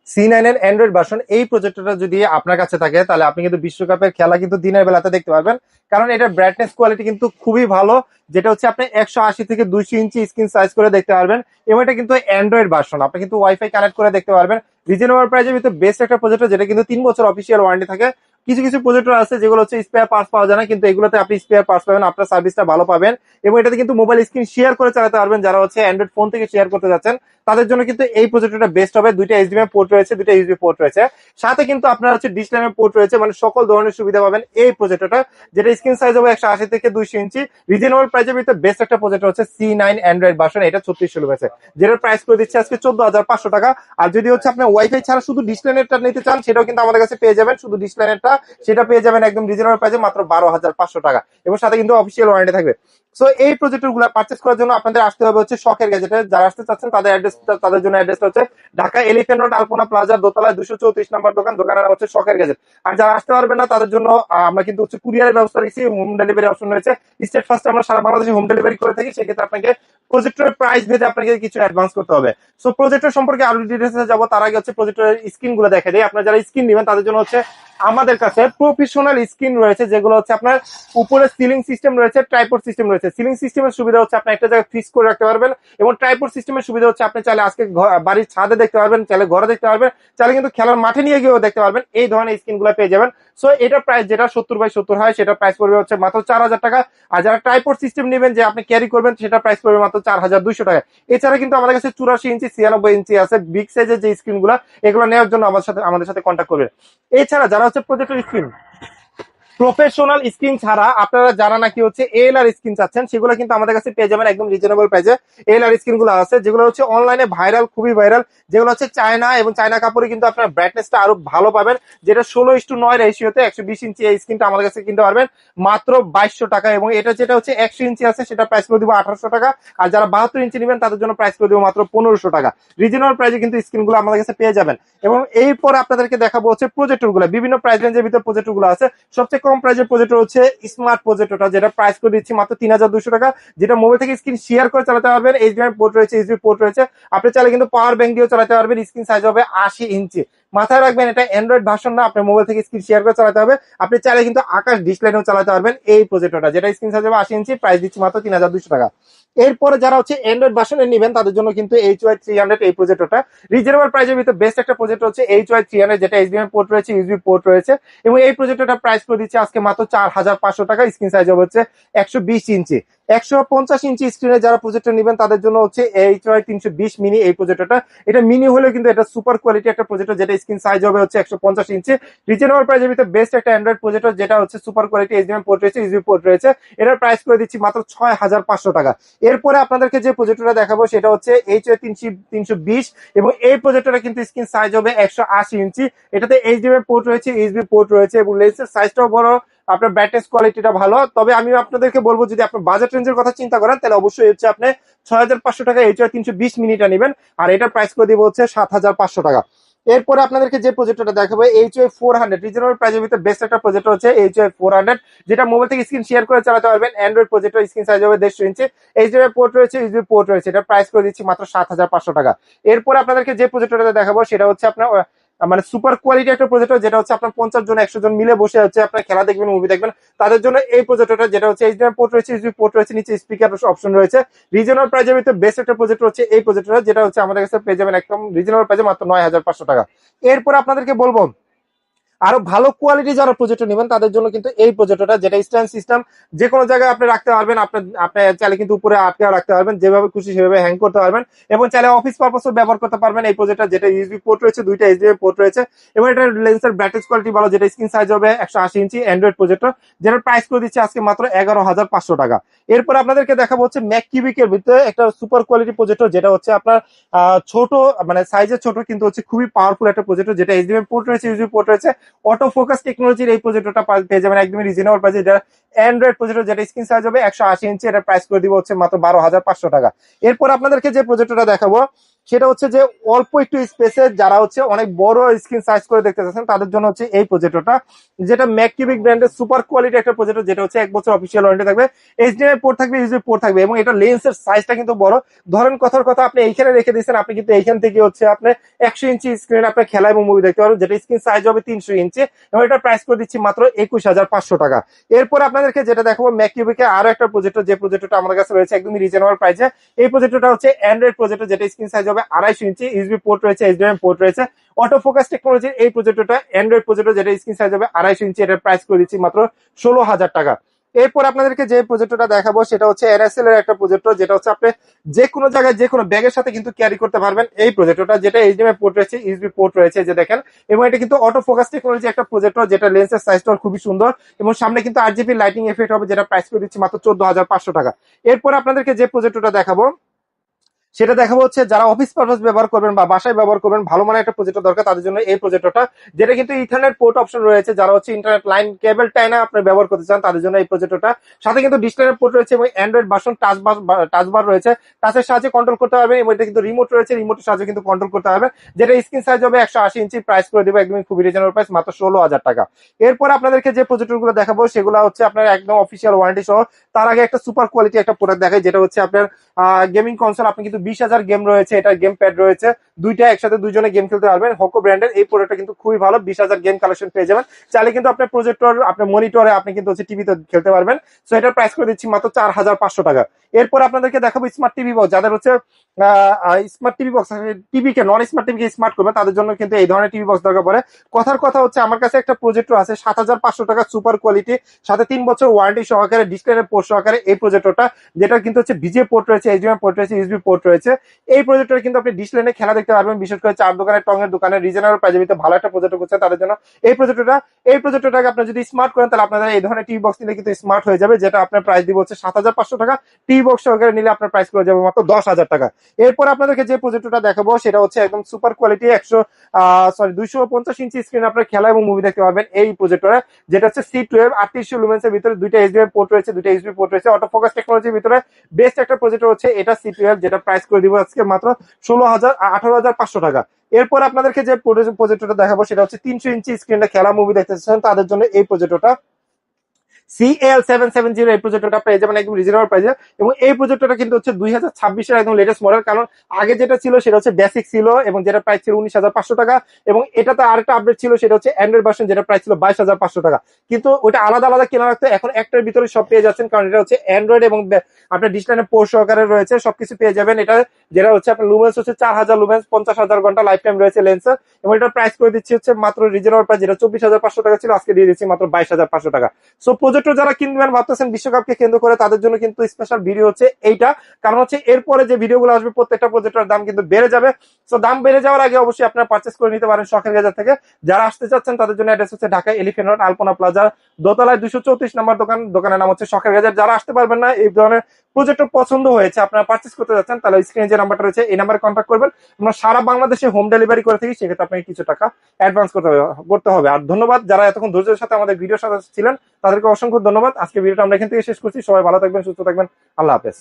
C9 এর Android version এই প্রজেক্টরটা যদি আপনার কাছে থাকে তাহলে আপনি কিন্তু বিশ্বকাপের খেলা কিন্তু দিনের বেলাতে দেখতে পারবেন, কারণ এটার ব্রাইটনেস কোয়ালিটি কিন্তু খুবই ভালো, যেটা হচ্ছে আপনি 180 থেকে 200 ইঞ্চি স্ক্রিন সাইজ করে দেখতে পারবেন। এবং এটা কিন্তু অ্যান্ড্রয়েড ভার্সন, আপনি কিন্তু ওয়াইফাই কানেক্ট করে দেখতে পারবেন। রিজনেবল প্রাইসের ভিতরে বেস্ট একটা প্রজেক্টর, যেটা কিন্তু 3 বছর অফিসিয়াল ওয়ারেন্টি থাকে। কিছু কিছু প্রজেক্টর আছে যেগুলো হচ্ছে স্পেয়ার পার্টস পাওয়া যায় না, কিন্তু এগুলোতে আপনি স্পেয়ার পার্টস পাবেন, আপনার সার্ভিসটা ভালো পাবেন। এবং এটাতে কিন্তু মোবাইল স্ক্রিন শেয়ার করে চালাতে পারবেন, যারা হচ্ছে অ্যান্ড্রয়েড ফোন থেকে শেয়ার করতে যাচ্ছেন তাদের জন্য কিন্তু এই প্রজেক্টরটা বেস্ট হবে। দুইটা এইচডিএমআই পোর্ট রয়েছে, দুইটা ইউএসবি পোর্ট রয়েছে, সাথে কিন্তু আপনার হচ্ছে ডিশ ল্যাম্পের পোর্ট রয়েছে, মানে সকল ধরনের সুবিধা পাবেন এই প্রজেক্টরটা, যেটা স্ক্রিন সাইজ হবে 180 থেকে 200 ইঞ্চি। রিজনেবল প্রাইসের ভিতরে বেস্ট একটা প্রজেক্টর হচ্ছে C9 অ্যান্ড্রয়েড ভার্সন, এটা 3600 রয়েছে, যেটার প্রাইস করে দিচ্ছে আজকে 14,500 টাকা। আর যদি হচ্ছে আপনি ওয়াইফাই ছাড়া শুধু ডিশ ল্যাম্পটা নিতে চান, সেটাও কিন্তু আমাদের কাছে পেয়ে যাবেন, শুধু ডিশ ল্যাম্পটা সেটা পেয়ে যাবেন একদম রিজনেবল প্রাইসে মাত্র 12,500 টাকা, এবং সাথে কিন্তু অফিসিয়াল ওয়ারেন্টি থাকবে। সো এই প্রজেক্টর গুলো পারচেস করার জন্য আপনাদের আসতে হবে হচ্ছে শখের গ্যাজেটে। যারা আসতে চাচ্ছেন তাদের অ্যাড্রেস, তাদের জন্য অ্যাড্রেসটা হচ্ছে ঢাকা এলিফ্যান্ট রোড আলপনা প্লাজার দোতলায় 234 নম্বর দোকান, দোকানের নাম হচ্ছে শখের গ্যাজেট। আর যারা আসতে পারবেন না তাদের জন্য আমরা কিন্তু হচ্ছে কুরিয়ারের ব্যবস্থা রেখেছি, হোম ডেলিভারি অপশন রয়েছে। স্টেট ফার্স্টে আমরা সারা বাংলাদেশে হোম ডেলিভারি করে থাকি, সেক্ষেত্রে আপনাকে প্রজেক্টরের প্রাইস ভেদে আপনাকে কিছু অ্যাডভান্স করতে হবে। সো প্রজেক্টর সম্পর্কে আরো ডিটেলসে যাবো, তার আগে হচ্ছে প্রজেক্টরের স্ক্রিন গুলো দেখা দিই। আপনারা যারা স্ক্রিন নেবেন তাদের জন্য হচ্ছে আমাদের কাছে প্রফেশনাল স্ক্রিন রয়েছে, যেগুলো হচ্ছে আপনার উপরে সিলিং সিস্টেম রয়েছে, ট্রাইপড সিস্টেম রয়েছে। সিলিং সিস্টেমের সুবিধা হচ্ছে আপনি একটা জায়গায় ফিক্স করে রাখতে পারবেন, এবং ট্রাইপড সিস্টেমের সুবিধা হচ্ছে আপনি চাইলে আজকে বাড়ির ছাদে দেখতে পারবেন, চাইলে ঘরে দেখতে পারবেন, চাইলে কিন্তু খেলার মাঠে নিয়ে গিয়েও দেখতে পারবেন। এই ধরনের স্ক্রিন গুলো পেয়ে যাবেন। সো এটা প্রাইস যেটা 70/70 হয়, সেটা প্রাইস পড়বে হচ্ছে মাত্র 4,000 টাকা। আর যারা ট্রাইপড সিস্টেম নেবেন, যে আপনি ক্যারি করবেন, সেটা প্রাইস পড়বে মাত্র 4,200 টাকা। এছাড়া কিন্তু আমাদের কাছে 84 ইঞ্চি 96 ইঞ্চি আছে বিগ সাইজের যে স্ক্রিন গুলা, এগুলো নেওয়ার জন্য আমাদের সাথে কন্ট্যাক্ট করবেন। এছাড়া যারা হচ্ছে প্রজেক্টর স্ক্রিন প্রফেশনাল স্ক্রিন ছাড়া আপনারা যারা নাকি হচ্ছে এএলআর স্ক্রিন চাচ্ছেন, সেগুলো কিন্তু আমাদের কাছে পেয়ে যাবেন একদম রিজনেবল প্রাইসে। এএলআর স্ক্রিন গুলো আছে যেগুলো হচ্ছে অনলাইনে ভাইরাল, খুবই ভাইরাল, যেগুলো হচ্ছে চায়না, এবং চায়না কাপড়ে কিন্তু আপনার ব্রাইটনেসটা আরো ভালো পাবেন, যেটা 16:9 রেশিওতে 120 ইঞ্চি এই স্ক্রিনটা আমাদের কাছে কিনতে পারবেন মাত্র 2200 টাকা। এবং এটা যেটা হচ্ছে 100 ইঞ্চি আছে, সেটা প্রাইস করে দিব 1800 টাকা। আর যারা 72 ইঞ্চি নেবেন তাদের জন্য প্রাইস করে দিব মাত্র 1500 টাকা। রিজনেবল প্রাইসে কিন্তু স্ক্রিন গুলো আমাদের কাছে পেয়ে যাবেন। এবং এরপর আপনাদেরকে দেখাবো হচ্ছে প্রজেক্টর গুলো, বিভিন্ন প্রাইস রেঞ্জের ভিতরে প্রজেক্টর গুলো আছে। সবচেয়ে কম প্রাইসের প্রজেক্টর হচ্ছে স্মার্ট প্রজেক্টরটা, যেটা প্রাইস করে দিচ্ছি মাত্র 3,200 টাকা, যেটা মোবাইল থেকে স্ক্রিন শেয়ার করে চালাতে পারবেন। এইচডিএমআই পোর্ট রয়েছে, ইউএসবি পোর্ট রয়েছে, আপনি চাইলে কিন্তু পাওয়ার ব্যাংক দিয়েও চালাতে পারবেন। স্ক্রিন সাইজ হবে 80 ইঞ্চি। মাথায় রাখবেন এটা অ্যান্ড্রয়েড ভার্সন না, আপনার মোবাইল থেকে স্ক্রিন শেয়ার করে চালাতে হবে। আপনি চাইলে কিন্তু আকাশ ডিসলাইনেও চালাতে পারবেন এই প্রজেক্টরটা, যেটা স্ক্রিন সাইজ হবে 80 ইঞ্চি, প্রাইস দিচ্ছি মাত্র 3,200 টাকা। এরপরে যারা হচ্ছে অ্যান্ড্রয়েড ভার্সনে নেবেন তাদের জন্য কিন্তু HY300 এই প্রজেক্টরটা রিজনেবল প্রাইসের ভিতরে বেস্ট একটা প্রজেক্টর হচ্ছে HY300, যেটা এইচডিএমআই পোর্ট রয়েছে, ইউএসবি পোর্ট রয়েছে। এবং এই প্রজেক্টরটা প্রাইস করে দিচ্ছে আজকে মাত্র 4,500 টাকা। স্ক্রিন সাইজ হবে হচ্ছে 120 ইঞ্চি। 150 ইঞ্চি স্ক্রিনে যারা প্রজেক্টর নেবেন তাদের জন্য হচ্ছে HY320 মিনি এই প্রজেক্টরটা। এটা মিনি হলেও কিন্তু এটা সুপার কোয়ালিটি একটা প্রজেক্টর, যেটা স্ক্রিন সাইজ হবে হচ্ছে 150 ইঞ্চি। রিজনেবল প্রাইসের ভিতরে বেস্ট একটা অ্যান্ড্রয়েড প্রজেক্টর, যেটা হচ্ছে সুপার কোয়ালিটি, এইচডিএমআই পোর্ট রয়েছে, ইউএসবি পোর্ট রয়েছে। এটার প্রাইস করে দিচ্ছি মাত্র 6,500 টাকা। এরপরে আপনাদেরকে যে প্রজেক্টরটা দেখাবো সেটা হচ্ছে HY320, এবং এই প্রজেক্টরটা কিন্তু স্ক্রিন সাইজ হবে 180 ইঞ্চি। এটাতে এইচডিএমআই পোর্ট রয়েছে, ইউএসবি পোর্ট রয়েছে, এবং লেন্সের সাইজটাও বড়, আপনার ব্রাইটনেস কোয়ালিটিটা ভালো। তবে আমি আপনাদেরকে বলবো, যদি আপনার বাজেট রেঞ্জের কথা চিন্তা করেন তাহলে অবশ্যই হচ্ছে আপনি 6,500 টাকা HY320 মিনিটা নেবেন, আর এটার প্রাইস করে দিব হচ্ছে 7,500 টাকা। এরপরে আপনাদেরকে যে প্রজেক্টরটা দেখাবো HY400, রিজনেবল প্রাইসের ভিতরে বেস্ট একটা প্রজেক্টর হচ্ছে HY400, যেটা মোবাইল থেকে স্ক্রিন শেয়ার করে চালাতে পারবেন। অ্যান্ড্রয়েড প্রজেক্টর, স্ক্রিন সাইজ হবে 150 ইঞ্চি, এইচডিএমআই পোর্ট রয়েছে, ইউএসবি পোর্ট রয়েছে। এটা প্রাইস করে দিচ্ছি মাত্র 7,500 টাকা। এরপর আপনাদেরকে যে প্রজেক্টরটা দেখাবো সেটা হচ্ছে আপনার মানে সুপার কোয়ালিটি একটা প্রজেক্টর, যেটা হচ্ছে আপনার 50 জন 100 জন মিলে বসে হচ্ছে আপনার খেলা দেখবেন, মুভি দেখবেন, তাদের জন্য এই প্রজেক্টরটা, যেটা হচ্ছে এইচডিএমআই পোর্ট রয়েছে, ইউএসবি পোর্ট রয়েছে, নিচে স্পিকার অপশন রয়েছে। রিজনেবল প্রাইসের ভিতরে বেস্ট একটা প্রজেক্টর হচ্ছে এই প্রজেক্টরটা, যেটা হচ্ছে আমাদের কাছে পেয়ে যাবেন একদম রিজনেবল প্রাইসে মাত্র 9,500 টাকা। এরপর আপনাদেরকে বলবো আরো ভালো কোয়ালিটি যারা প্রজেক্টর নেবেন তাদের জন্য কিন্তু এই প্রজেক্টরটা, যেটা স্ট্যান্ড সিস্টেম, যে কোনো জায়গায় আপনি রাখতে পারবেন। আপনি চাইলে কিন্তু উপরে আটকে রাখতে পারবেন, যেভাবে খুশি সেভাবে হ্যাং করতে পারবেন, এবং চাইলে অফিস পারপাসও ব্যবহার করতে পারবেন এই প্রজেক্টর, যেটা ইউএসবি পোর্ট রয়েছে, দুইটা এইচডিএমআই পোর্ট রয়েছে, এবং এটা লেন্সের ব্রাইটনেস কোয়ালিটি ভালো, যেটা স্ক্রিন সাইজ হবে 180 ইঞ্চি। অ্যান্ড্রয়েড প্রজেক্টর, যেটার প্রাইস করে দিচ্ছে আজকে মাত্র 11,500 টাকা। এরপর আপনাদেরকে দেখাবো হচ্ছে ম্যাককিউবিকের ভিতরে একটা সুপার কোয়ালিটি প্রজেক্টর, যেটা হচ্ছে আপনার ছোট, মানে সাইজে ছোট, কিন্তু হচ্ছে খুবই পাওয়ারফুল একটা প্রজেক্টর, যেটা এইচডিএমআই পোর্ট রয়েছে, ইউএসবি পোর্ট রয়েছে, অটো ফোকাস টেকনোলজির এই প্রজেক্টরটা পেয়ে যাবেন একদমই রিজনেবল প্রাইসে। এটা অ্যান্ড্রয়েড প্রজেক্টর, যেটা স্ক্রিন সাইজ হবে 180 ইঞ্চি, এটা প্রাইস করে দিব হচ্ছে মাত্র 12,500 টাকা। এরপর আপনাদেরকে যে প্রজেক্টরটা দেখাবো সেটা হচ্ছে যে অল্প একটু স্পেসে যারা হচ্ছে অনেক বড় স্ক্রিন সাইজ করে দেখতে চাচ্ছেন তাদের জন্য হচ্ছে এই প্রজেক্টরটা, যেটা ম্যাককিউবিক ব্র্যান্ডের সুপার কোয়ালিটি একটা প্রজেক্টর, যেটা হচ্ছে 1 বছর অফিসিয়াল ওয়ারেন্টি থাকবে, এইচডিএমআই পোর্ট থাকবে, ইউএসবি পোর্ট থাকবে, এবং এটা লেন্সের সাইজটা কিন্তু বড়। ধরেন কথার কথা আপনি এইখানে রেখে দিয়েছেন, আপনি কিন্তু এইখান থেকে হচ্ছে আপনি 100 ইঞ্চি স্ক্রিন আপনার খেলা এবং মুভি দেখতে পারবেন, যেটা স্ক্রিন সাইজ হবে 300 ইঞ্চি, এবং এটার প্রাইস করে দিচ্ছি মাত্র 21,500 টাকা। এরপর আপনাদেরকে যেটা দেখাবো ম্যাককিউবিকে আরো একটা প্রজেক্টর, যে প্রজেক্টরটা আমাদের কাছে রয়েছে একদমই রিজনেবল প্রাইসে। এই প্রজেক্টরটা হচ্ছে অ্যান্ড্রয়েড প্রজেক্টর, যেটা স্ক্রিন সাইজ হবে 250 ইঞ্চি, ইউএসবি পোর্ট রয়েছে, এইচডিএমআই পোর্ট রয়েছে, অটো ফোকাস টেকনোলজির এই প্রজেক্টরটা অ্যান্ড্রয়েড প্রজেক্টর, যেটা স্ক্রিন সাইজ হবে 250 ইঞ্চি, এটার প্রাইস করে দিচ্ছি মাত্র 16,000 টাকা। এরপর আপনাদেরকে যে প্রজেক্টরটা দেখাবো সেটা হচ্ছে এনএসএল এর একটা প্রজেক্টর, যেটা হচ্ছে আপনি যে কোনো জায়গায় যে কোনো ব্যাগের সাথে কিন্তু ক্যারি করতে পারবেন এই প্রজেক্টরটা, যেটা এইচডিএমআই পোর্ট রয়েছে, ইউএসবি পোর্ট রয়েছে, যে দেখেন, এবং এটা কিন্তু অটো ফোকাস টেকনোলজি একটা প্রজেক্টর, যেটা লেন্সের সাইজটা খুবই সুন্দর, এবং সামনে কিন্তু আরজিবি লাইটিং এফেক্ট হবে, যেটা প্রাইস করে দিচ্ছি মাত্র 14,500 টাকা। এরপর আপনাদেরকে যে প্রজেক্টরটা দেখাবো সেটা দেখাবো হচ্ছে যারা অফিস পারপাস ব্যবহার করবেন বা বাসায় ব্যবহার করবেন, ভালো মানের একটা প্রজেক্টর দরকার, তাদের জন্য এই প্রজেক্টরটা, যেটা কিন্তু ইথারনেট পোর্ট অপশন রয়েছে, যারা হচ্ছে ইন্টারনেট লাইন কেবল টাইনা আপনি ব্যবহার করতে চান তাদের জন্য এই প্রজেক্টরটা। সাথে কিন্তু ডিসপ্লে পোর্ট রয়েছে এবং অ্যান্ড্রয়েড ভার্সন টাচ বার রয়েছে, টাচের সাহায্যে কন্ট্রোল করতে পারবেন, এবং এটা কিন্তু রিমোট রয়েছে, রিমোটের সাহায্যে কিন্তু কন্ট্রোল করতে পারবেন, যেটা স্ক্রিন সাইজ হবে 180 ইঞ্চি, প্রাইস করে দেবো একদমই খুবই রিজনেবল প্রাইস, মাত্র 16,000 টাকা। এরপর আপনাদেরকে যে প্রজেক্টর গুলো দেখাবো সেগুলো হচ্ছে আপনার একদম অফিসিয়াল ওয়ারেন্টি সহ। তার আগে একটা সুপার কোয়ালিটি একটা প্রোডাক্ট দেখাই, যেটা হচ্ছে আপনার গেমিং কনসোল। আপনি কিন্তু 20,000 গেম রয়েছে, এটা গেম প্যাড রয়েছে, দুইটা একসাথে দুইজনে গেম খেলতে পারবেন। হোকো ব্র্যান্ডের এই প্রোডাক্টটা কিন্তু খুবই ভালো, 20,000 গেম কালেকশন পেয়ে যাবেন। চাইলে কিন্তু আপনার প্রজেক্টর, আপনার মনিটরে আপনি কিন্তু হচ্ছে টিভিতে খেলতে পারবেন। সো এটার প্রাইস করে দিচ্ছি মাত্র 4,500 টাকা। এরপর আপনাদেরকে দেখাবো স্মার্ট টিভি বক্স, যাদের হচ্ছে স্মার্ট টিভি বক্স, টিভিকে নন স্মার্ট টিভিকে স্মার্ট করবে তাদের জন্য কিন্তু এই ধরনের টিভি বক্স দরকার পড়ে। কথার কথা হচ্ছে আমার কাছে একটা প্রজেক্টর আছে 7,500 টাকা সুপার কোয়ালিটি, সাথে 3 বছর ওয়ারেন্টি সহকারে, ডিসপ্লে পোর্ট সহকারে এই প্রজেক্টরটা, যেটা কিন্তু হচ্ছে বিজিএ পোর্ট রয়েছে, এইচডিএমআই পোর্ট রয়েছে, ইউএসবি পোর্ট রয়েছে। এই প্রজেক্টরে কিন্তু আপনি ডিশ লাইনে খেলা দেখতে পারবেন, বিশেষ করে চার দোকানের টঙের দোকানে রিজনেবল প্রাইজে ভিতরে ভালো একটা প্রজেক্টর করছে তাদের জন্য এই প্রজেক্টরটাকে আপনি যদি স্মার্ট করেন তাহলে আপনাদের এই ধরনের টিভি বক্স নিলে কিন্তু স্মার্ট হয়ে যাবে, যেটা আপনার প্রাইস দিব হচ্ছে 7,500 টাকা। টিভি বক্স সহকারে নিলে আপনার প্রাইস করে যাবে মাত্র 10,000 টাকা। এরপর আপনাদেরকে যে প্রজেক্টরটা দেখাবো সেটা হচ্ছে একদম সুপার কোয়ালিটি 250 ইঞ্চি স্ক্রিন আপনার খেলা এবং মুভি দেখতে পারবেন এই প্রজেক্টরে, যেটা হচ্ছে C12 3800 লুমেন্সের ভিতরে, দুইটা এইচডিএমআই পোর্ট রয়েছে, দুইটা ইউএসবি পোর্ট রয়েছে, অটো ফোকাস টেকনোলজির ভিতরে বেস্ট একটা প্রজেক্টর হচ্ছে এটা C12, যেটা প্রাইস করে দিব আজকে মাত্র 18,500 টাকা। এরপর আপনাদেরকে যে প্রজেক্টরটা দেখাবো সেটা হচ্ছে 300 ইঞ্চি স্ক্রিনে খেলা মুভি দেখতে চান তাদের জন্য এই প্রজেক্টরটা CL770, এই প্রজেক্টরটা পেয়ে যাবেন একদম রিজনেবল প্রাইসে। এবং এই প্রজেক্টরটা কিন্তু হচ্ছে 2026-এর একদম লেটেস্ট মডেল, কারণ আগে যেটা ছিল সেটা হচ্ছে বেসিক ছিল এবং যেটা প্রাইস ছিল 19,500 টাকা, এবং এটাতে আরেকটা আপডেট ছিল সেটা হচ্ছে অ্যান্ড্রয়েড ভার্সন, যেটা প্রাইস ছিল 22,500 টাকা। কিন্তু ওটা আলাদা আলাদা কেনা রাখতে, এখন একটার ভিতরে সব পেয়ে যাচ্ছেন, কারণ এটা হচ্ছে অ্যান্ড্রয়েড এবং আপনার ডিসপ্লে পোর্ট সহকারে রয়েছে, সবকিছু পেয়ে যাবেন। এটা যেটা হচ্ছে আপনার লুমেন্স হচ্ছে 4,000 লুমেন্স, 50,000 ঘন্টা লাইফ টাইম রয়েছে লেন্সের, এবং এটার প্রাইস করে দিচ্ছি হচ্ছে মাত্র রিজনেবল প্রাইস, যেটা 24,500 টাকা ছিল আজকে দিয়ে দিচ্ছি মাত্র 22,500 টাকা। সো প্রজেক্টর যারা কিনবেন ভাবতেছেন বিশ্বকাপকে কেন্দ্র করে, তাদের জন্য কিন্তু স্পেশাল ভিডিও হচ্ছে এইটা, কারণ হচ্ছে এরপরে যে ভিডিওগুলো আসবে প্রত্যেকটা প্রজেক্টরের দাম কিন্তু বেড়ে যাবে। সো দাম বেড়ে যাওয়ার আগে অবশ্যই আপনারা পারচেস করে নিতে পারেন শখের গেজার থেকে। যারা আসতে চাচ্ছেন তাদের জন্য অ্যাড্রেস হচ্ছে ঢাকা এলিফ্যান্ট রোড আলপনা প্লাজা দোতলায় 234 নম্বর দোকান, দোকানের নাম হচ্ছে শখের গেজার। যারা আসতে পারবেন না, এই ধরনের প্রজেক্টর পছন্দ হয়েছে, আপনারা পারচেস করতে যাচ্ছেন, তাহলে স্ক্রিনে যে নাম্বারটা রয়েছে এই নাম্বারে কন্ট্যাক্ট করবেন। আমরা সারা বাংলাদেশে হোম ডেলিভারি করে থাকি, সেক্ষেত্রে আপনাকে কিছু টাকা অ্যাডভান্স করতে হবে। আর ধন্যবাদ যারা এতক্ষণ ধৈর্যের সাথে আমাদের ভিডিওর সাথে ছিলেন, তাদেরকে অসংখ্য ধন্যবাদ। আজকে ভিডিওটা আমরা এখান থেকে শেষ করছি। সবাই ভালো থাকবেন, সুস্থ থাকবেন, আল্লাহ হাফেজ।